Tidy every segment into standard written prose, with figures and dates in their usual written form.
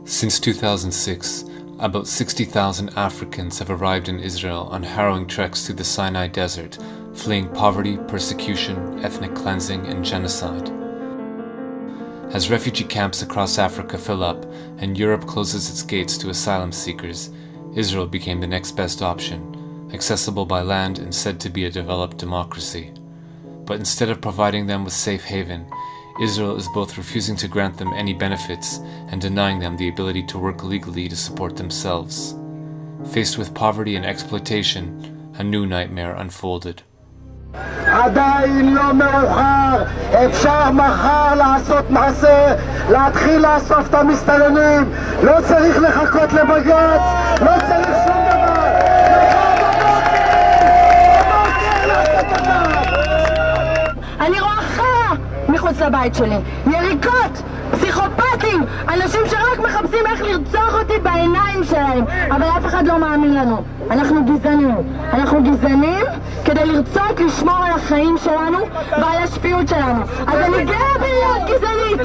Since 2006, about 60,000 Africans have arrived in Israel on harrowing treks through the Sinai Desert, fleeing poverty, persecution, ethnic cleansing, and genocide. As refugee camps across Africa fill up and Europe closes its gates to asylum seekers, Israel became the next best option, accessible by land and said to be a developed democracy. But instead of providing them with safe haven, Israel is both refusing to grant them any benefits and denying them the ability to work legally to support themselves. Faced with poverty and exploitation, a new nightmare unfolded. עדיין לא מאוחר, אפשר מחר לעשות מעשה, להתחיל לאסוף את המסתננים, לא צריך לחכות לבג"ץ, לא צריך שום דבר. אני רואה חרא מחוץ לבית שלי, יריקות, פסיכופטים, אנשים שרק מחפשים איך לרצוח אותי בעיניים שלהם, אבל אף אחד לא מאמין לנו. אנחנו גזענים כדי לרצות לשמור על החיים שלנו ועל השפיות שלנו. אז אני גאה בלהיות גזענית,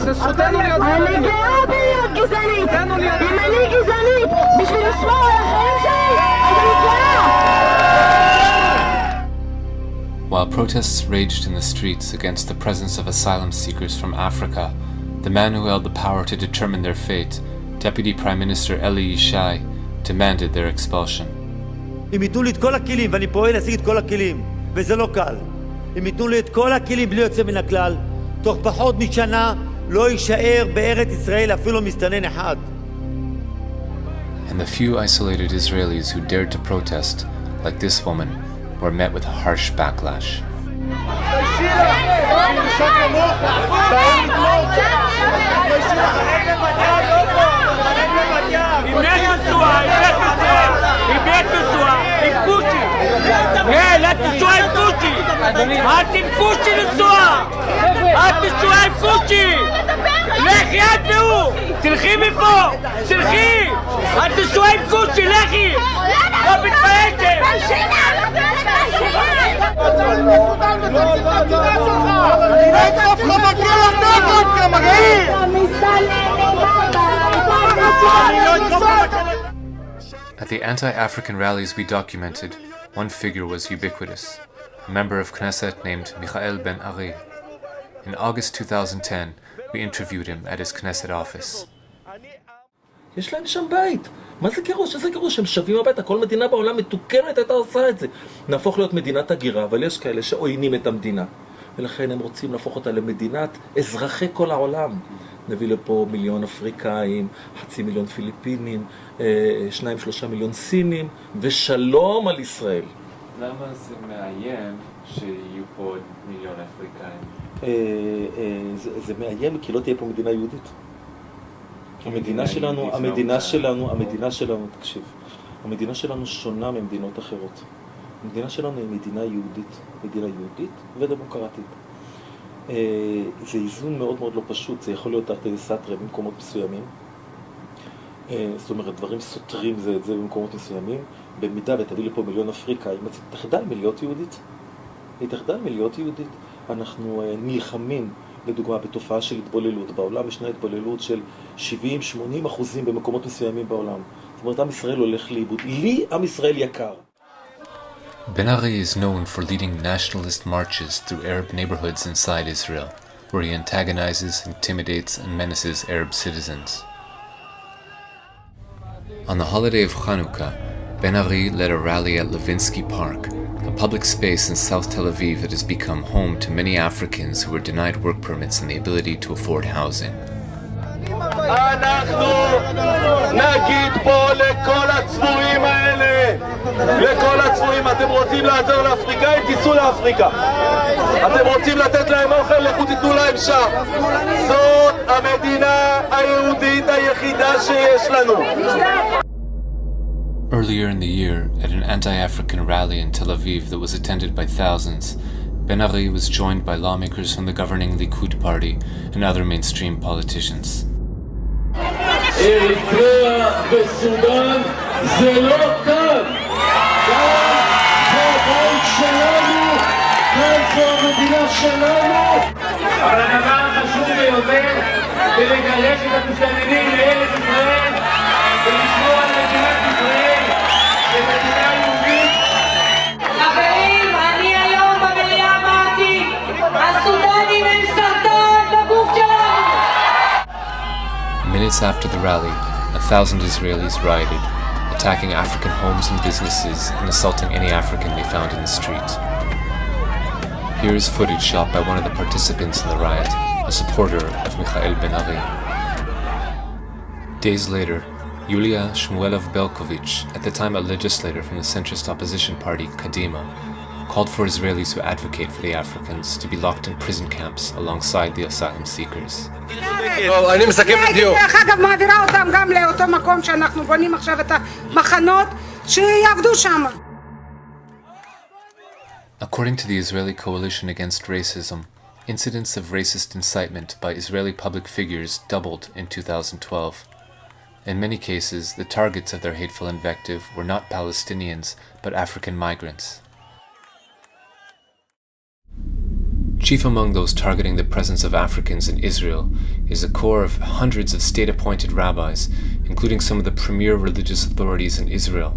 אם אני גזענית בשביל לשמור על החיים שלי, אז אני גאה. While protests raged in the streets against the presence of asylum seekers from Africa, the man who held the power to determine their fate, Deputy Prime Minister Eli Yishai, demanded their expulsion. אם ייתנו לי את כל הכלים, ואני פועל להשיג את כל הכלים, וזה לא קל. אם ייתנו לי את כל הכלים בלי יוצא מן הכלל, תוך פחות משנה לא יישאר בארץ ישראל אפילו מסתנן אחד. And the few isolated Israelis who dared to protest, like this woman, were met with a harsh backlash. לכי את והוא! תלכי מפה! תלכי! את תשועה עם קוצ'י, לכי! לא מתפייתם! At the anti-African rallies we documented, one figure was ubiquitous, a member of Knesset named Michael Ben Ari. In August 2010, we interviewed him at his Knesset office. יש להם שם בית. מה זה גירוש? איזה גירוש? הם שווים הביתה. כל מדינה בעולם מתוקנת הייתה עושה את זה. נהפוך להיות מדינת הגירה, אבל יש כאלה שעוינים את המדינה. ולכן הם רוצים להפוך אותה למדינת אזרחי כל העולם. נביא לפה 1,000,000 אפריקאים, 500,000 פיליפינים, 2-3 מיליון סינים, ושלום על ישראל. למה זה מאיים שיהיו פה 1,000,000 אפריקאים? זה מאיים כי לא תהיה פה מדינה יהודית. המדינה שלנו, תקשיב, המדינה שלנו שונה ממדינות אחרות. המדינה שלנו היא מדינה יהודית ודמוקרטית. זה איזון מאוד מאוד לא פשוט, זה יכול להיות תרתי דסתרי במקומות מסוימים. זאת אומרת, דברים סותרים זה את זה במקומות מסוימים. במידה ותביא לפה 1,000,000 אפריקאים, היא תחדל מלהיות יהודית. אנחנו נלחמים, לדוגמה, בתופעה של התבוללות. בעולם ישנה התבוללות של 70-80% במקומות מסוימים בעולם. זאת אומרת, עם ישראל הולך לאיבוד. לי עם ישראל יקר. Ben Ari is known for leading nationalist marches through Arab neighborhoods inside Israel, where he antagonizes, intimidates, and menaces Arab citizens. On the holiday of Chanukah, Ben Ari led a rally at Levinsky Park, a public space in South Tel Aviv that has become home to many Africans who were denied work permits and the ability to afford housing. אנחנו נגיד פה לכל הצבועים האלה, אתם רוצים לעזור לאפריקאים, תיסעו לאפריקה. אתם רוצים לתת להם אוכל, לכו תיתנו להם שם. זאת המדינה היהודית היחידה שיש לנו. Earlier in the year, at an anti-African rally in Tel Aviv that was attended by thousands, Ben Ari was joined by lawmakers from the governing Likud party and other mainstream politicians. אריתריאה וסודאן זה לא כאן. כאן זה הבית שלנו, כאן זו המדינה שלנו. אבל הדבר החשוב ביותר זה לגרש את המסתננים לארץ ישראל minutes after the rally, 1,000 Israelis rioted, attacking African homes and businesses and assaulting any African they found in the street. Here is footage shot by one of the participants in the riot, a supporter of Michael Ben-Ari. Days later, Yulia Shmuelov-Belkovich, at the time a legislator from the centrist opposition party Kadima, called for Israelis who advocate for the Africans to be locked in prison camps alongside the asylum seekers. אני מסכם בדיוק. דרך אגב, מעבירה אותם גם לאותו מקום שאנחנו בונים עכשיו את המחנות, שיעבדו שם. According to the Israeli Coalition Against Racism, incidents of racist incitement by Israeli public figures doubled in 2012. In many cases, the targets of their hateful invective were not Palestinians, but African migrants. Chief among those targeting the presence of Africans in Israel is a corps of hundreds of state-appointed rabbis, including some of the premier religious authorities in Israel,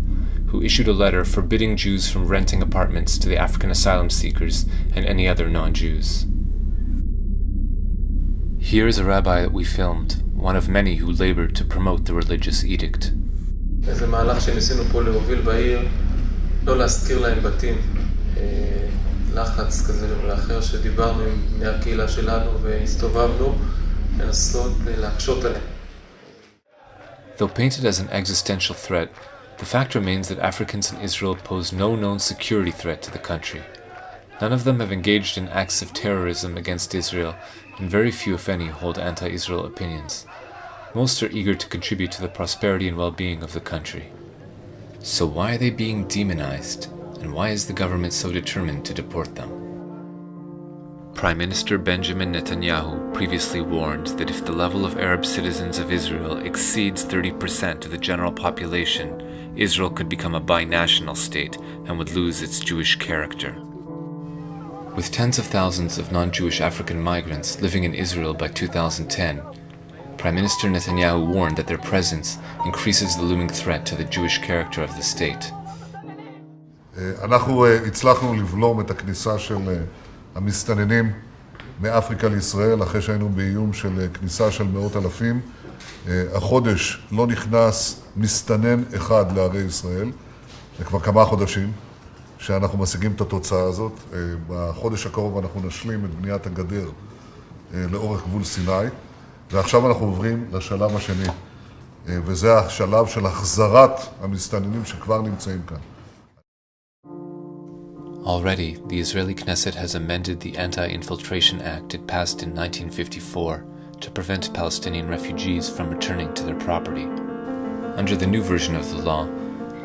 who issued a letter forbidding Jews from renting apartments to the African asylum seekers and any other non-Jews. Here is a rabbi that we filmed, one of many who labored to promote the religious edict. זה מהלך שניסינו פה להוביל בעיר, לא להזכיר להם בתים, לחץ כזה ואחר שדיברנו עם בני הקהילה שלנו והסתובבנו, לנסות להקשות עליהם. Though painted as an existential threat, the fact remains that Africans in Israel pose no known security threat to the country. None of them have engaged in acts of terrorism against Israel, and very few, if any, hold anti-Israel opinions. Most are eager to contribute to the prosperity and well-being of the country. So why are they being demonized, and why is the government so determined to deport them? Prime Minister Benjamin Netanyahu previously warned that if the level of Arab citizens of Israel exceeds 30% of the general population, Israel could become a binational state and would lose its Jewish character. With tens of thousands of non-Jewish African migrants living in Israel by 2010, Prime Minister Netanyahu warned that their presence increases the looming threat to the Jewish character of the state. אנחנו הצלחנו לבלום את הכניסה של המסתננים מאפריקה לישראל, אחרי שהיינו באיום של כניסה של מאות אלפים. החודש לא נכנס מסתנן אחד לערי ישראל, זה כבר כמה חודשים שאנחנו משיגים את התוצאה הזאת. בחודש הקרוב אנחנו נשלים את בניית הגדר לאורך גבול סיני, ועכשיו אנחנו עוברים לשלב השני, וזה השלב של החזרת המסתננים שכבר נמצאים כאן. Already, the Israeli Knesset has amended the Anti-Infiltration Act it passed in 1954 to prevent Palestinian refugees from returning to their property. Under the new version of the law,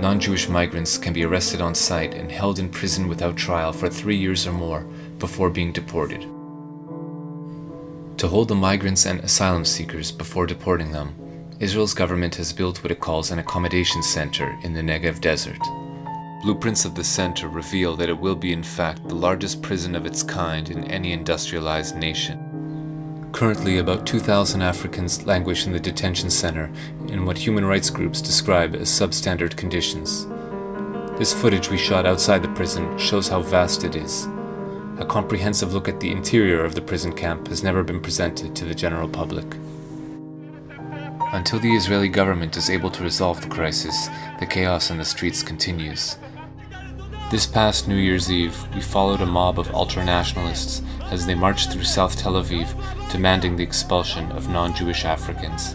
non-Jewish migrants can be arrested on site and held in prison without trial for 3 years or more before being deported. To hold the migrants and asylum seekers before deporting them, Israel's government has built what it calls an accommodation center in the Negev desert. Blueprints of the center reveal that it will be in fact the largest prison of its kind in any industrialized nation. Currently, about 2,000 Africans languish in the detention center in what human rights groups describe as substandard conditions. This footage we shot outside the prison shows how vast it is. A comprehensive look at the interior of the prison camp has never been presented to the general public. Until the Israeli government is able to resolve the crisis, the chaos in the streets continues. This past New Year's Eve, we followed a mob of ultra-nationalists as they marched through South Tel Aviv, demanding the expulsion of non-Jewish Africans.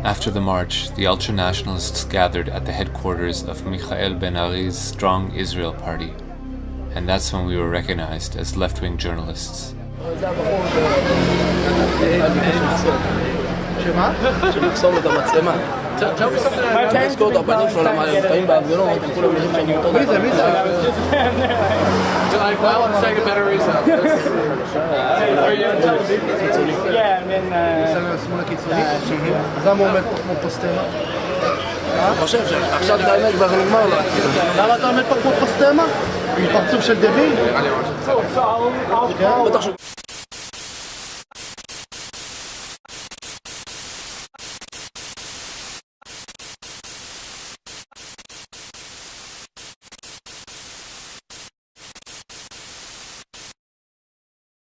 After the march, the ultra-nationalists gathered at the headquarters of Michael Ben-Ari's Strong Israel Party, and that's when we were recognized as left-wing journalists. שמחסום את המצלמה Tell me something. תזכור את הפנים שלו, למה לפעמים בהפגנות, הם כולם יודעים שאני אותו. מי זה? Well, I'm saying a better reason. Are you on television? Yeah, I'm in... שמאל הקיצוני. אז למה הוא עומד פה כמו פוסטמה? אני חושב שעכשיו את האמת כבר נגמר לו. למה אתה עומד פה כמו פוסטמה? עם פרצוף של דביל? בטח ש...